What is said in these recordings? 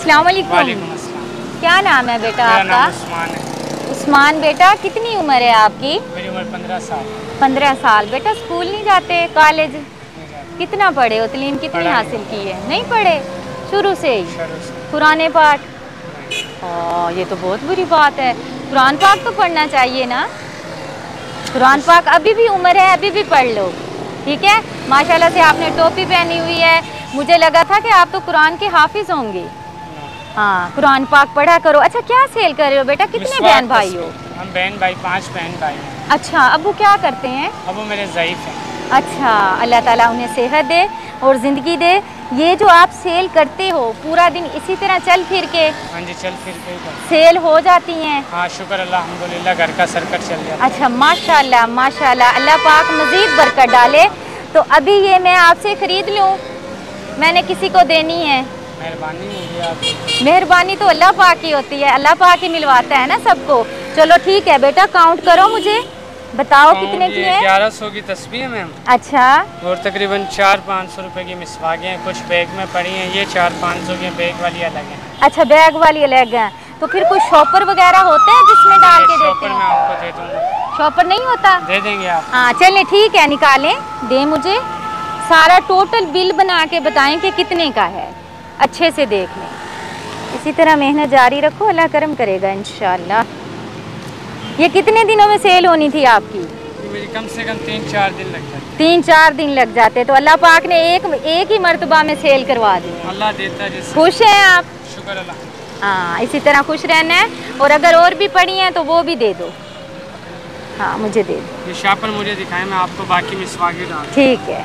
अस्सलाम वालेकुम। वालेकुम अस्सलाम। क्या नाम है बेटा मेरा आपका? नाम उस्मान है। उस्मान बेटा, कितनी उम्र है आपकी? मेरी उम्र 15 साल। 15 साल। बेटा स्कूल नहीं जाते, कॉलेज? नहीं जाता। कितना पढ़े हो, तलीम कितनी पढ़ा हासिल नहीं। की है? नहीं पढ़े शुरू से ही? शुरू से। कुरान पाक? नहीं। ये तो बहुत बुरी बात है। कुरान पाक तो पढ़ना चाहिए ना। कुरान पाक अभी भी उम्र है, अभी भी पढ़ लो, ठीक है। माशाल्लाह से आपने टोपी पहनी हुई है, मुझे लगा था कि आप तो कुरान के हाफिज होंगे। हाँ, कुरान पाक पढ़ा करो। अच्छा, क्या सेल कर रहे हो बेटा? कितने बहन भाई हो? हम बहन भाई 5 बहन भाई हैं। अच्छा, अबू क्या करते हैं? अबू मेरे ज़ईफ़ हैं। अच्छा, अल्लाह ताला उन्हें सेहत दे और ज़िंदगी दे। ये जो आप सेल करते हो पूरा दिन इसी तरह चल फिर के? हाँ जी, चल फिर के सेल हो जाती हैं? हाँ, शुक्र अल्लाह, अल्हम्दुलिल्लाह, घर का सर्कट चल जाता है। अच्छा, माशाल्लाह माशाल्लाह, अल्लाह पाक मज़ीद बरकत डाले। तो अभी ये मैं आपसे ख़रीद लूँ? मैंने किसी को देनी है? मेहरबानी होगी आपकी। मेहरबानी तो अल्लाह पाक की होती है, अल्लाह पाक ही मिलवाता है ना सबको। चलो ठीक है बेटा, काउंट करो, मुझे बताओ कितने की है? 1100 की तस्बीह है मैम। अच्छा, और तकरीबन 400-500 रुपए की मिसवाकें हैं, कुछ बैग में पड़ी हैं। ये 400-500 की बैग वाली अलग है। अच्छा, बैग वाली अलग है। तो फिर कुछ शॉपर वगैरह होते हैं जिसमें डाल के देते शॉपर हैं? मैं आपको दे दूँगा। शॉपर नहीं होता? दे देंगे आप। हाँ चलें, ठीक है, निकालें, दें मुझे सारा टोटल बिल बना के बताएं कि कितने का है, अच्छे से देख लें। इसी तरह मेहनत जारी रखो, अल्लाह करम करेगा इंशाल्लाह। ये कितने दिनों में सेल होनी थी आपकी? मेरी कम से कम 3-4 दिन लग जाते। 3-4 दिन लग जाते, तो अल्लाह पाक ने एक ही मर्तबा में सेल करवा दी। अल्लाह देता है जिससे। खुश हैं आप? शुक्र अल्लाह। हाँ, इसी तरह खुश रहना है। और अगर और भी पड़ी हैं तो वो भी दे दो। हाँ, मुझे दे दो। ये शापर मुझे दिखाएं, मैं आपको बाकी मिसवाकें डाल। ठीक है।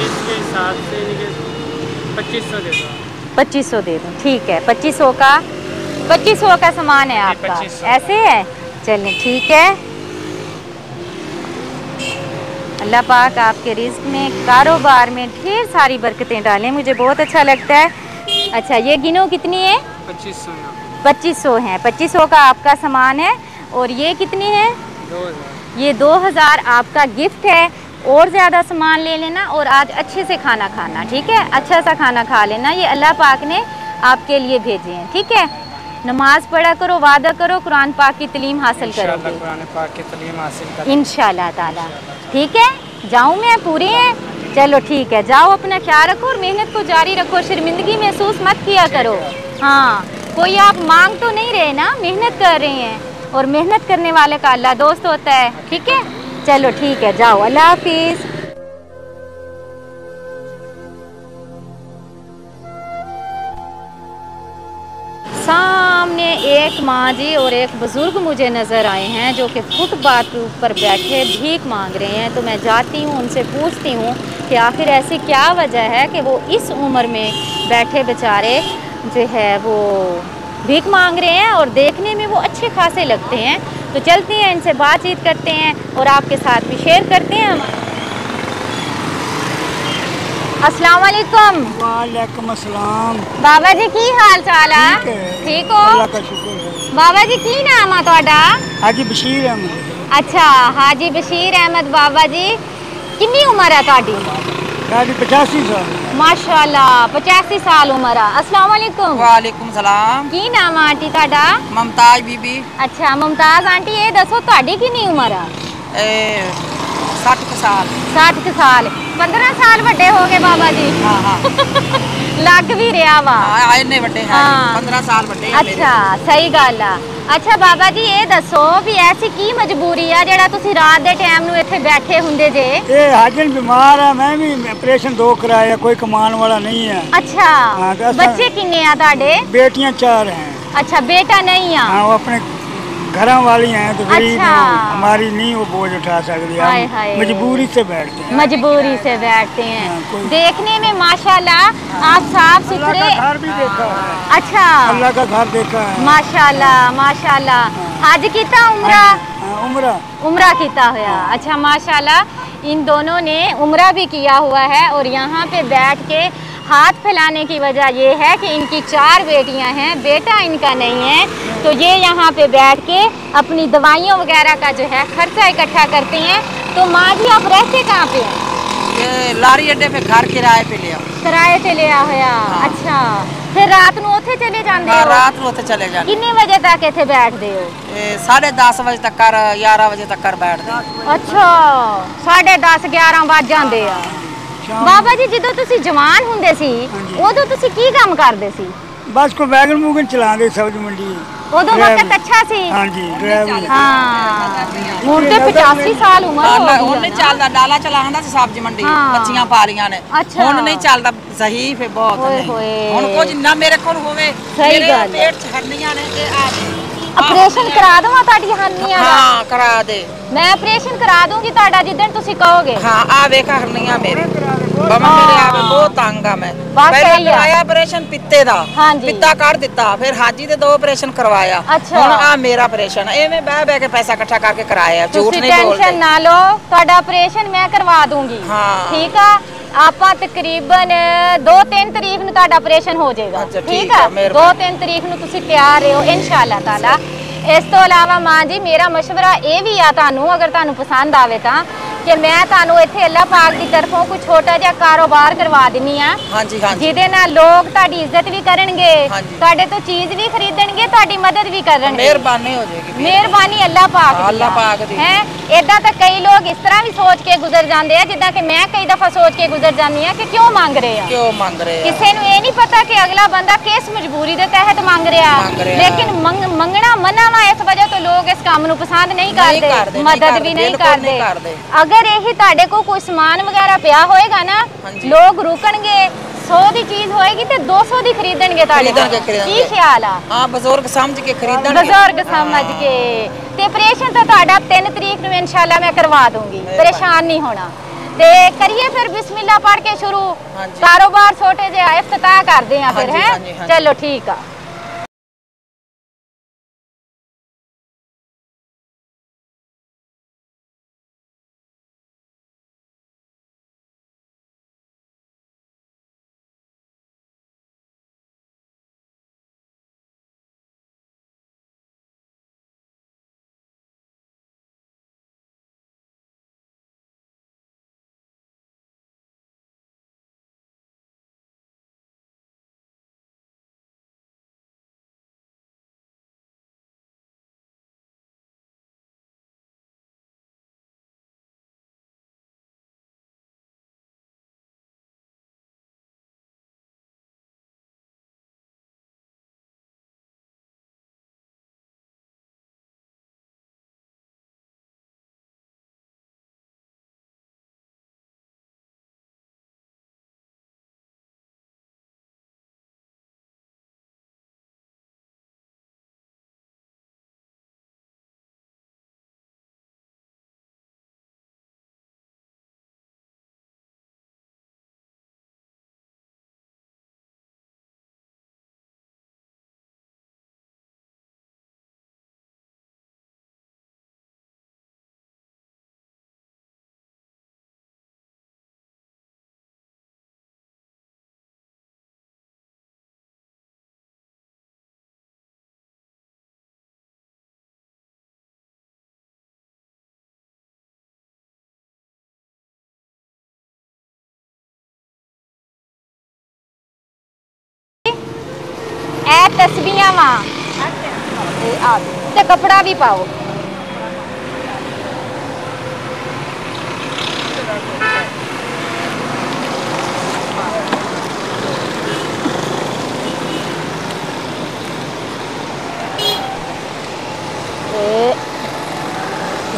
इसके हिसाब से 2500 दे दो। 2500 दे दूँ, ठीक है। 2500 का सामान है आपका? 2500 ऐसे है, चलिए ठीक है। अल्लाह पाक आपके रिस्क में, कारोबार में ढेर सारी बरकतें डालें, मुझे बहुत अच्छा लगता है। अच्छा, ये गिनो कितनी है? 2500 2500 है। 2500 का आपका सामान है। और ये कितनी है? 2000। ये 2000 आपका गिफ्ट है। और ज़्यादा सामान ले लेना और आज अच्छे से खाना खाना, ठीक है। अच्छा सा खाना खा लेना, ये अल्लाह पाक ने आपके लिए भेजे हैं, ठीक है। नमाज पढ़ा करो, वादा करो कुरान पाक की तालीम हासिल करोगे कुरान पाक की तालीम हासिल करेंगे इंशाल्लाह ताला, ठीक है। जाऊँ मैं? पूरे हैं? चलो ठीक है, जाओ, अपना ख्याल रखो और मेहनत को जारी रखो, शर्मिंदगी महसूस मत किया करो। हाँ, कोई आप मांग तो नहीं रहे ना, मेहनत कर रहे हैं, और मेहनत करने वाले का अल्लाह दोस्त होता है, ठीक है। चलो ठीक है, जाओ, अल्लाह हाफिज़। सामने एक माँ जी और एक बुज़ुर्ग मुझे नज़र आए हैं जो कि फुटपाथ के ऊपर बैठे भीख मांग रहे हैं। तो मैं जाती हूँ, उनसे पूछती हूँ कि आखिर ऐसी क्या वजह है कि वो इस उम्र में बैठे बेचारे जो है वो भीख मांग रहे हैं, और देखने में वो अच्छे खासे लगते हैं। तो चलते हैं, इनसे बातचीत करते हैं और आपके साथ भी शेयर करते हैं। अस्सलाम वालेकुम। वालेकुम अस्सलाम। बाबा जी की हाल चाल है? ठीक हो? अल्लाह का शुक्र है। बाबा जी की नाम है तुहाडा? हाजी बशीर अहमद। अच्छा, हाजी बशीर अहमद। बाबा जी कितनी उम्र है तुहाडी? साढ़े 85 साल। माशाल्लाह, 85 साल उम्र है। अस्सलाम वालेकुम। वालेकुम सलाम। की नाम है आंटी तुहाडा? मुमताज बीबी। अच्छा, मुमताज आंटी, ये दसो तुहाडी कितनी उम्र है? 60 साल। 60 साल। 15 साल बड़े हो गए बाबा जी। हाँ हाँ लग भी रहा वा। आए ने बड़े हैं। हाँ। 15 साल बड़े हैं मेरे। अच्छा, सही गल है। अच्छा बाबा जी, ये दसो भी ऐसी की मजबूरी है जेड़ा तुसी रात दे टाइम नूं इत्थे बैठे हुंदे जे? ये हाजन बीमार है, मैं भी ऑपरेशन 2 कराया, कोई कमान वाला नहीं है। अच्छा, हाँ, तो बच्चे किन्ने आ तुहाडे? बेटियां 4 हैं। अच्छा, बेटा नहीं है? हाँ, वो अपने घर वाली हैं, तो गरीब अच्छा। हैं, हमारी नहीं वो बोझ उठा सकती, हाय हम हाय। मजबूरी से बैठते हैं। मजबूरी से बैठते हैं। हाँ, कोई- देखने में माशाल्लाह आप साफ अल्लाह सुथरे। का घर भी देखा है। अच्छा, अल्लाह का घर देखा है। माशाल्लाह माशाल्लाह। हज कीता? उम्रा? हाँ, उम्रा। उम्रा कीता हुआ। अच्छा माशाल्लाह, इन दोनों ने उम्रा भी किया हुआ है और यहाँ पे बैठ के हाथ फैलाने की वजह ये है कि इनकी 4 बेटियां हैं, बेटा इनका नहीं है, तो ये यहाँ पे बैठ के अपनी दवाइयों वगैरह का जो है खर्चा इकट्ठा करते हैं। तो माँ जी आप रहते कहाँ पे हैं? ये लारी अड्डे पे घर किराए पे लिया। किराए ते लिया होया। हाँ। अच्छा, फिर रात ਨੂੰ ਉੱਥੇ ਚਲੇ ਜਾਂਦੇ हाँ, ਹੋ? रात ਨੂੰ ਉੱਥੇ चले जाते। कितने बजे तक ਇੱਥੇ ਬੈਠਦੇ ਹੋ? 10:30 ਵਜੇ ਤੱਕ 11 ਵਜੇ ਤੱਕ ਬੈਠਦੇ। ਅੱਛਾ, 10:30 11 ਵੱਜ ਜਾਂਦੇ ਆ। ਬਾਬਾ ਜੀ ਜਦੋਂ ਤੁਸੀਂ ਜਵਾਨ ਹੁੰਦੇ ਸੀ ਉਦੋਂ ਤੁਸੀਂ ਕੀ ਕੰਮ ਕਰਦੇ ਸੀ? बस को वैगन वूगन चलाते सब्जी मंडी। ਉਦੋਂ ਵਕਤ ਅੱਛਾ ਸੀ। हाँ जी ड्राइवर। ਹਾਂ, ਹੁਣ ਤੇ 85 ਸਾਲ ਉਮਰ ਹੋ ਗਈ ਹੁਣ ਨਹੀਂ ਚੱਲਦਾ, ਡਾਲਾ ਚਲਾਉਂਦਾ ਸੀ ਸਬਜ਼ੀ ਮੰਡੀ, ਹਾਂ। ਬੱਚੀਆਂ ਪਾਲੀਆਂ ਨੇ। ਅੱਛਾ। ਹੁਣ ਨਹੀਂ ਚੱਲਦਾ ਸਹੀ ਫੇ ਬਹੁਤ ਓਏ ਨਹੀਂ। ਹੋਏ। ਹੁਣ ਕੁਝ ਨਾ ਮੇਰੇ ਕੋਲ ਹੋਵੇ, ਸਹੀ ਮੇਰੇ ਗੱਲ ਹੈ। ਪੇਟ ਚ ਹਰਨੀਆਂ ਨੇ ਤੇ ਆ ਆਪਰੇਸ਼ਨ ਕਰਾ ਦਵਾਂ ਤੁਹਾਡੀ ਹਾਨੀਆਂ ਦਾ? ਹਾਂ ਕਰਾ ਦੇ। ਮੈਂ ਆਪਰੇਸ਼ਨ ਕਰਾ ਦੂੰਗੀ ਤੁਹਾਡਾ ਜਿੱਦਣ ਤੁਸੀਂ ਕਹੋਗੇ। ਹਾਂ ਆ ਵੇਖ ਹਰਨੀਆਂ ਮੇਰੇ ਬਾਬਾ ਮੇਰੇ ਆਵੇ ਬਹੁਤ ਤੰਗ ਆ ਮੈਂ। ਬਸ ਪਹਿਲਾਂ ਸਹੀ ਆ। ਕਰਾਇਆ ਆਪਰੇਸ਼ਨ ਪਿੱਤੇ ਦਾ, ਹਾਂਜੀ। ਪਿੱਤਾ ਕੱਢ ਦਿੱਤਾ, ਫਿਰ ਹਾਜੀ ਦੇ 2 ਆਪਰੇਸ਼ਨ ਕਰਵਾਇਆ। ਅੱਛਾ। ਹੁਣ ਆ ਮੇਰਾ ਆਪਰੇਸ਼ਨ ਐਵੇਂ ਬਹਿ ਬਹਿ ਕੇ ਪੈਸਾ ਇਕੱਠਾ ਕਰਕੇ ਕਰਾਇਆ, ਝੂਠ ਤੁਸੀਂ ਨਹੀਂ ਟੈਨਸ਼ਨ ਬੋਲਦੇ। ਨਾ ਲਓ, ਤੁਹਾਡਾ ਆਪਰੇਸ਼ਨ ਮੈਂ ਕਰਵਾ ਦੂੰਗੀ। ਹਾਂ। ਠੀਕ ਆ, ਆਪਾਂ ਤਕਰੀਬਨ 2-3 ਤਰੀਕ ਨੂੰ ਤੁਹਾਡਾ ਆਪਰੇਸ਼ਨ ਹੋ ਜਾਏਗਾ। ਅੱਛਾ, ਠੀਕ ਠੀਕ ਆ, ਆ, ਮਿਹਰਬਾਨੀ। 2-3 ਤਰੀਕ ਨੂੰ ਤੁਸੀਂ ਤਿਆਰ ਰਹੋ ਇਨਸ਼ਾਅੱਲਾ ਤਾਲਾ। ਇਸ ਤੋਂ ਇਲਾਵਾ ਮਾਂ ਜੀ ਮੇਰਾ ਮਸ਼ਵਰਾ ਇਹ ਵੀ ਆ ਤੁਹਾਨੂੰ, ਅਗਰ ਤੁਹਾਨੂੰ ਪਸੰਦ ਆਵੇ ਤਾਂ, ਕਿ ਮੈਂ ਤੁਹਾਨੂੰ ਇੱਥੇ ਅੱਲਾਹ ਪਾਕ ਦੀ ਤਰਫੋਂ ਕੋਈ ਛੋਟਾ ਜਿਹਾ ਕਾਰੋਬਾਰ ਕਰਵਾ ਦਿੰਨੀ ਆ, ਹਾਂਜੀ ਹਾਂਜੀ ਜਿਹਦੇ ਨਾਲ ਲੋਕ ਤੁਹਾਡੀ ਇੱਜ਼ਤ ਵੀ ਕਰਨਗੇ, ਹਾਂਜੀ। ਤੁਹਾਡੇ ਤੋਂ ਚੀਜ਼ ਵੀ ਖਰੀਦਣਗੇ, ਤੁਹਾਡੀ ਮਦਦ ਵੀ ਕਰਨਗੇ। ਮਿਹਰਬਾਨੀ ਹੋ ਜਾਏਗੀ। ਮਿਹਰਬਾਨੀ ਅੱਲਾਹ ਪਾਕ ਦੀ। ਅੱਲਾਹ ਪਾਕ ਦੀ। ਹੈ ਇਦਾਂ ਤਾਂ ਕਈ ਲੋਕ ਇਸ ਤਰ੍ਹਾਂ ਵੀ ਸੋਚ ਕੇ ਗੁਜ਼ਰ ਜਾਂਦੇ ਆ, ਜਿੱਦਾਂ ਕਿ ਮੈਂ ਕਈ ਦਫਾ ਸੋਚ ਕੇ ਗੁਜ਼ਰ ਜਾਂਦੀ ਆ ਕਿ ਕਿਉਂ ਮੰਗ ਰਹੇ ਆ। ਕਿਉਂ ਮੰਗ ਰਹੇ ਆ? ਕਿਸੇ ਨੂੰ ਇਹ ਨਹੀਂ ਪਤਾ ਕਿ ਅਗਲਾ ਬੰਦਾ ਕਿਸ ਮਜਬੂਰੀ ਦੇ ਤਹਿਤ ਮੰਗ ਰਿਹਾ, ਲੇਕਿਨ ਮੰਗਣਾ ਮਨਾ ਵਾ, ਇਸ ਵਜ੍ਹਾ ਤੋਂ ਲੋਕ ਇਸ ਕੰਮ ਨੂੰ ਪਸੰਦ ਨਹੀਂ ਕਰਦੇ, ਮਦਦ ਵੀ ਨਹੀਂ ਕਰਦੇ। ਅਗਰ ਇਹ ਤੁਹਾਡੇ ਕੋਲ ਕੋਈ ਸਮਾਨ ਵਗੈਰਾ ਪਿਆ ਹੋਏਗਾ ਨਾ, ਲੋਕ ਰੁਕਣਗੇ, 100 ਦੀ ਚੀਜ਼ ਹੋਏਗੀ ਤੇ 200 ਦੀ ਖਰੀਦਣਗੇ ਤੁਹਾਡੇ ਕੋਲ। ਕੀ ਖਿਆਲ ਆ? ਹਾਂ ਬਜ਼ੁਰਗ ਸਮਝ ਕੇ ਖਰੀਦਣਗੇ। ਬਜ਼ੁਰਗ ਸਮਝ ਕੇ। ਤੇ ਆਪਰੇਸ਼ਨ ਤਾਂ ਤੁਹਾਡਾ 3 ਤਰੀਕ ਨੂੰ ਇਨਸ਼ਾਅੱਲਾ ਮੈਂ ਕਰਵਾ ਦੂੰਗੀ, ਪਰੇਸ਼ਾਨ ਨਹੀਂ ਹੋਣਾ। ਤੇ ਕਰੀਏ ਫਿਰ ਬਿਸਮਿल्लाह ਪੜ੍ਹ ਕੇ ਸ਼ੁਰੂ। ਕਾਰੋਬਾਰ ਛੋਟੇ ਜਿਹਾ ਇਫਤਤਾਹ ਕਰਦੇ ਆ ਫਿਰ। ਹੈ ਚਲੋ ਠੀਕ ਆ। ਇਹ ਤਸਬੀਹਾਂ ਵਾ ਤੇ ਕਪੜਾ ਵੀ ਪਾਓ।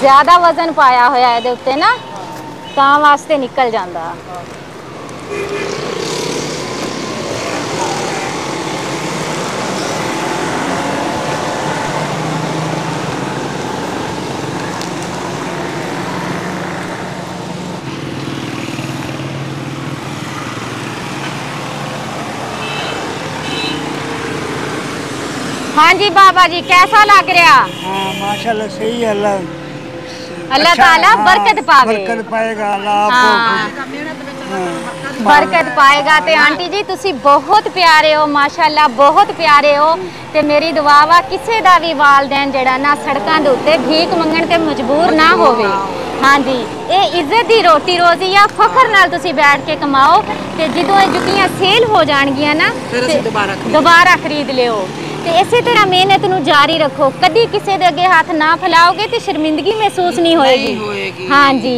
ਜ਼ਿਆਦਾ ਵਜ਼ਨ ਪਾਇਆ ਹੋਇਆ ਇਹਦੇ ਉੱਤੇ ਨਾ, ਤਾਂ ਵਾਸਤੇ ਨਿਕਲ ਜਾਂਦਾ। हाँ जी बाबा जी कैसा लग रहा? हाँ माशाल्लाह सही है। अल्लाह अल्लाह ताला बरकत पावे। बरकत पाएगा अल्लाह हाँ। आपको। बरकत पाएगा। तो आंटी जी तुसी बहुत प्यारे हो माशाअल्लाह, बहुत प्यारे हो। ते मेरी दुआ वा किसी दा भी वालदैन जड़ा ना सड़कों के उत्ते भीख मंगण ते मजबूर ना होवे। हाँ जी, ये इज्जत दी रोटी रोजी आ, फखर नाल तुसी बैठ के कमाओ ते जदों ये जुत्तियां सेल हो जाणगियां ना दोबारा खरीद लियो। ते इसी तरह मेहनत नू जारी रखो, कदी किसी दे अगे हाथ ना फैलाओगे तो शर्मिंदगी महसूस नहीं होएगी। हाँ जी,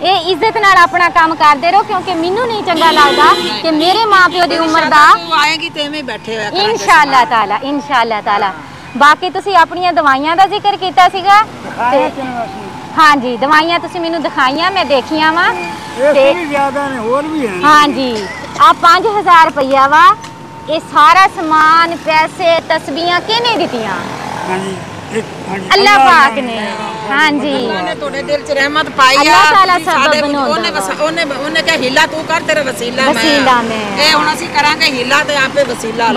ये इज्जत नाल अपना काम करते रहो, क्योंकि मैनू नहीं चंगा लगता कि मेरे माँ प्यो की उम्र दा आएगी ते में बैठे होया इंशाअल्लाह ताला, इंशाअल्लाह ताला। बाकी तुसी अपनी दवाइयां दा जिक्र कीता सीगा ते हाँ जी, दवाइयां तुसी मैनू दिखाइयां, मैं देखियां वा ते हाँ जी। आ 5000 रुपया वा, ये सारा समान पैसे तस्बीहां किने दित्तियां? अल्लाह पाक ने। हाँ जी, तोड़े दिल च रहमत पाई है। अल्लाह ताला सबब बनाउंदा। ओने कहा हिला तू कर, तेरा वसीला मैं ए हुण ਅਸੀਂ ਕਰਾਂਗੇ ਹਿਲਾ ਤੇ ਆਪੇ ਵਸੀਲਾ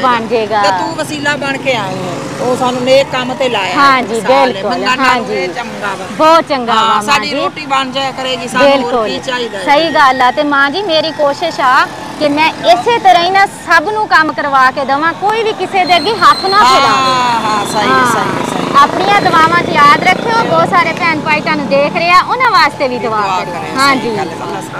बन जाएगा। ਤੇ ਤੂੰ ਵਸੀਲਾ ਬਣ ਕੇ ਆਏ ਹੋ, ਉਹ ਸਾਨੂੰ ਨੇਕ ਕੰਮ ਤੇ ਲਾਇਆ। हाँ जी बिल्कुल, हाँ जी ਚੰਗਾ ਵਾ, बहुत चंगा वा ਸਾਡੀ ਰੋਟੀ ਬਣ ਜਾਇਆ ਕਰੇਗੀ, ਸਾਨੂੰ ਹੋਰ ਕੀ ਚਾਹੀਦਾ। सही गल है। ते माँ जी मेरी कोशिश आ कि मैं इसे तरह ही ना सब नू काम करवा के देवां, कोई भी किसी दे अगे हाथ ना फैलावे। हाँ सही है, सही है। अपनी दुआवां च याद रखियो, बहुत सारे भैन भाई तुहानू देख रहे हैं, उन्हां वास्ते भी दुआ करो। हाँ जी,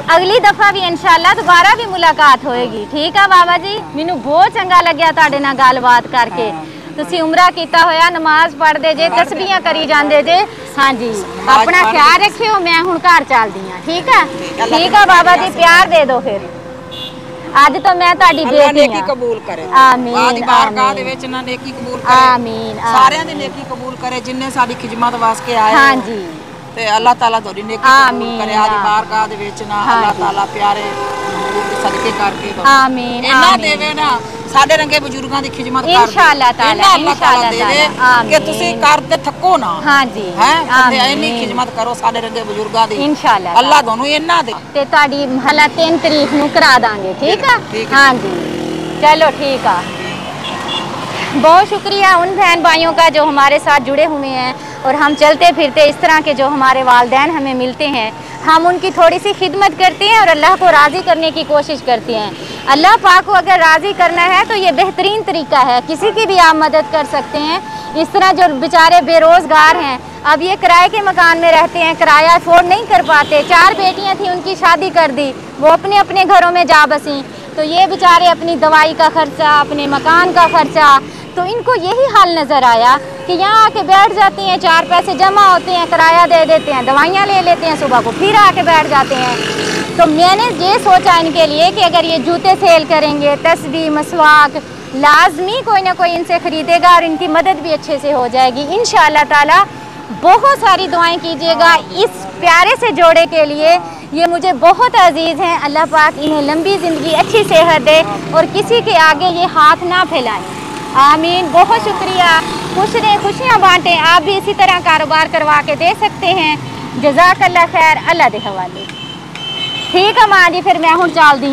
अगली दफा भी इंशाअल्लाह दोबारा भी मुलाकात होएगी। ठीक है बाबा जी, मैनू बहुत चंगा लग्या तुहाडे नाल गलबात करके। तुसी उमरा कीता होया, नमाज पढ़दे जे, तस्बीहां करी जांदे जे। हाँ जी, अपना ख्याल रखियो, मैं हुण घर चलदी हां। ठीक है, ठीक है बाबा जी, प्यार दे दो फिर। ਅੱਜ तो मैं ਤੁਹਾਡੀ ਬੇਟੀ ਹਾਂ। ਨੇਕੀ ਕਬੂਲ ਕਰੇ, ਆਮੀਨ ਆਦੀ ਬਾਰਗਾਹ ਦੇ ਵਿੱਚ ਨਾ ਨੇਕੀ ਕਬੂਲ ਕਰੇ। ਆਮੀਨ, ਸਾਰਿਆਂ ਦੀ ਨੇਕੀ ਕਬੂਲ ਕਰੇ ਜਿਨਨੇ ਸਾਡੀ ਖਿਦਮਤ ਵਾਸਤੇ ਆਏ। हाँ जी, ਤੇ ਅੱਲਾਹ ਤਾਲਾ ਤੁਹਾਡੀ ਨੇਕੀ ਕਬੂਲ ਕਰੇ। ਆਦੀ ਬਾਰਗਾਹ ਦੇ ਵਿੱਚ ਨਾ ਅੱਲਾਹ ਤਾਲਾ ਪਿਆਰੇ ਸਦਕੇ ਕਰਕੇ ਆਮੀਨ ਇਹਨਾਂ ਦੇਵੇ ਨਾ ਸਾਡੇ ਰੰਗੇ ਬਜ਼ੁਰਗਾਂ ਦੀ ਖਿਦਮਤ ਕਰ इंशाअल्लाह ताला, इंशाअल्लाह ताला ਕਿ ਤੁਸੀਂ ਕਰਦੇ ਥੱਕੋ ਨਾ। हाँ जी, ਹੈ ਇੰਨੀ ਖਿਦਮਤ ਕਰੋ ਸਾਡੇ ਰੰਗੇ ਬਜ਼ੁਰਗਾਂ ਦੀ। इंशाअल्लाह ਅੱਲਾਹ ਤੁਹਾਨੂੰ ਇਹਨਾਂ ਦੇ ਤੇ ਤੁਹਾਡੀ ਮਹੱਲਾ 3 ਤਰੀਕ ਨੂੰ ਕਰਾ ਦਾਂਗੇ। ठीक है, हाँ जी, चलो ठीक है। बहुत शुक्रिया उन बहन भाइयों का जो हमारे साथ जुड़े हुए हैं, और हम चलते फिरते इस तरह के जो हमारे वालिदैन हमें मिलते हैं, हम उनकी थोड़ी सी खिदमत करते हैं और अल्लाह को राज़ी करने की कोशिश करते हैं। अल्लाह पाक को अगर राज़ी करना है तो ये बेहतरीन तरीका है, किसी की भी आप मदद कर सकते हैं। इस तरह जो बेचारे बेरोज़गार हैं, अब ये किराए के मकान में रहते हैं, किराया अफोर्ड नहीं कर पाते, 4 बेटियां थी उनकी शादी कर दी, वो अपने अपने घरों में जा बसी, तो ये बेचारे अपनी दवाई का खर्चा, अपने मकान का खर्चा, तो इनको यही हाल नज़र आया कि यहाँ आके बैठ जाती हैं, 4 पैसे जमा होते हैं, किराया दे देते हैं, दवाइयाँ ले लेते हैं, सुबह को फिर आके बैठ जाते हैं। तो मैंने ये सोचा इनके लिए कि अगर ये जूते सेल करेंगे, तस्बीह मसवाक, लाजमी कोई ना कोई इनसे ख़रीदेगा और इनकी मदद भी अच्छे से हो जाएगी इंशाअल्लाह ताला। बहुत सारी दुआएं कीजिएगा इस प्यारे से जोड़े के लिए, ये मुझे बहुत अजीज़ हैं। अल्लाह पाक इन्हें लंबी ज़िंदगी, अच्छी सेहत दे और किसी के आगे ये हाथ ना फैलाएं। आमीन। बहुत शुक्रिया, खुश रहें, खुशियाँ बांटें। आप भी इसी तरह कारोबार करवा के दे सकते हैं। जज़ाकल्लाह खैर, अल्लाह दे हवाले। ठीक है माँ जी, फिर मैं हूँ चल दी।